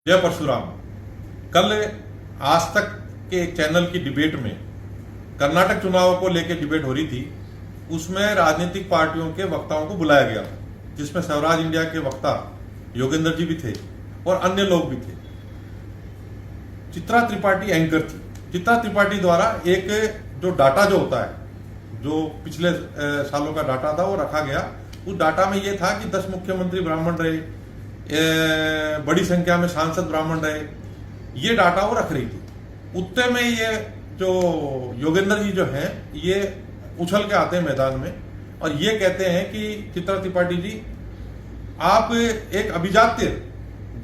जय परशुराम। कल आज तक के एक चैनल की डिबेट में कर्नाटक चुनाव को लेकर डिबेट हो रही थी। उसमें राजनीतिक पार्टियों के वक्ताओं को बुलाया गया था, जिसमें स्वराज इंडिया के वक्ता योगेंद्र जी भी थे और अन्य लोग भी थे। चित्रा त्रिपाठी एंकर थी। चित्रा त्रिपाठी द्वारा एक जो डाटा जो होता है, जो पिछले सालों का डाटा था, वो रखा गया। उस डाटा में ये था कि 10 मुख्यमंत्री ब्राह्मण रहे, बड़ी संख्या में सांसद ब्राह्मण रहे, ये डाटा वो रख रही थी। उतने में ये जो योगेंद्र जी जो हैं, ये उछल के आते हैं मैदान में और ये कहते हैं कि चित्रा त्रिपाठी जी, आप एक अभिजात्य,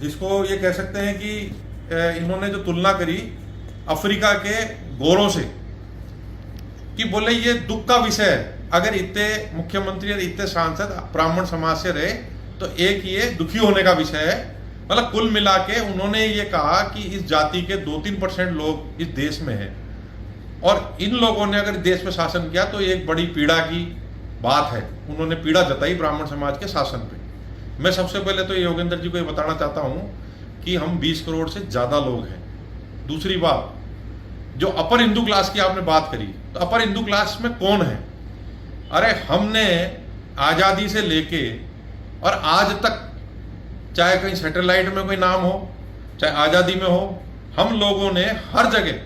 जिसको ये कह सकते हैं कि इन्होंने जो तुलना करी अफ्रीका के गोरों से, कि बोले ये दुख का विषय है, अगर इतने मुख्यमंत्री और इतने सांसद ब्राह्मण समाज से रहे तो एक ये दुखी होने का विषय है। मतलब कुल मिला के उन्होंने ये कहा कि इस जाति के 2-3% लोग इस देश में हैं और इन लोगों ने अगर देश में शासन किया तो एक बड़ी पीड़ा की बात है। उन्होंने पीड़ा जताई ब्राह्मण समाज के शासन पे। मैं सबसे पहले तो योगेंद्र जी को ये बताना चाहता हूँ कि हम 20 करोड़ से ज़्यादा लोग हैं। दूसरी बात, जो अपर हिंदू क्लास की आपने बात करी, तो अपर हिंदू क्लास में कौन है? अरे हमने आज़ादी से लेके और आज तक, चाहे कहीं सैटेलाइट में कोई नाम हो, चाहे आज़ादी में हो, हम लोगों ने हर जगह,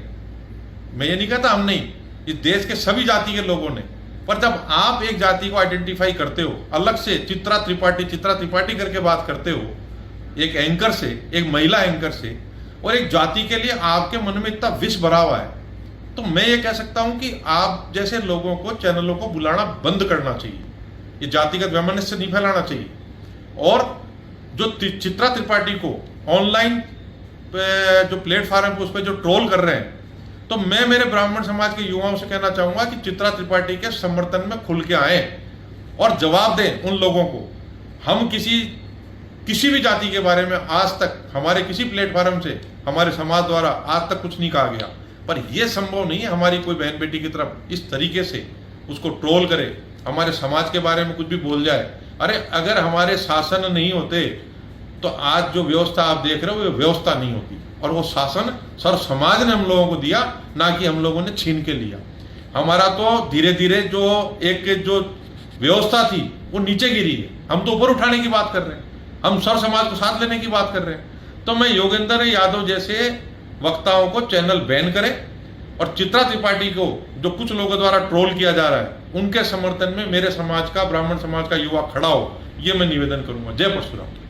मैं ये नहीं कहता हम नहीं, इस देश के सभी जाति के लोगों ने, पर जब आप एक जाति को आइडेंटिफाई करते हो, अलग से चित्रा त्रिपाठी करके बात करते हो, एक एंकर से, एक महिला एंकर से, और एक जाति के लिए आपके मन में इतना विष भरा हुआ है, तो मैं ये कह सकता हूं कि आप जैसे लोगों को, चैनलों को बुलाना बंद करना चाहिए। ये जातिगत वैमनस्य नहीं फैलाना चाहिए। और जो चित्रा त्रिपाठी को ऑनलाइन जो प्लेटफॉर्म पे उस पर जो ट्रोल कर रहे हैं, तो मैं मेरे ब्राह्मण समाज के युवाओं से कहना चाहूंगा कि चित्रा त्रिपाठी के समर्थन में खुल के आए और जवाब दें उन लोगों को। हम किसी भी जाति के बारे में आज तक हमारे किसी प्लेटफॉर्म से हमारे समाज द्वारा आज तक कुछ नहीं कहा गया, पर यह संभव नहीं है हमारी कोई बहन बेटी की तरफ इस तरीके से उसको ट्रोल करे, हमारे समाज के बारे में कुछ भी बोल जाए। अरे अगर हमारे शासन नहीं होते तो आज जो व्यवस्था आप देख रहे हो वो व्यवस्था नहीं होती, और वो शासन सर समाज ने हम लोगों को दिया, ना कि हम लोगों ने छीन के लिया। हमारा तो धीरे धीरे जो व्यवस्था थी वो नीचे गिरी है। हम तो ऊपर उठाने की बात कर रहे हैं, हम सर समाज को साथ लेने की बात कर रहे हैं। तो मैं योगेंद्र यादव जैसे वक्ताओं को चैनल बैन करें और चित्रा त्रिपाठी को, जो कुछ लोगों द्वारा ट्रोल किया जा रहा है, उनके समर्थन में मेरे समाज का, ब्राह्मण समाज का युवा खड़ा हो, ये मैं निवेदन करूंगा। जय परशुराम।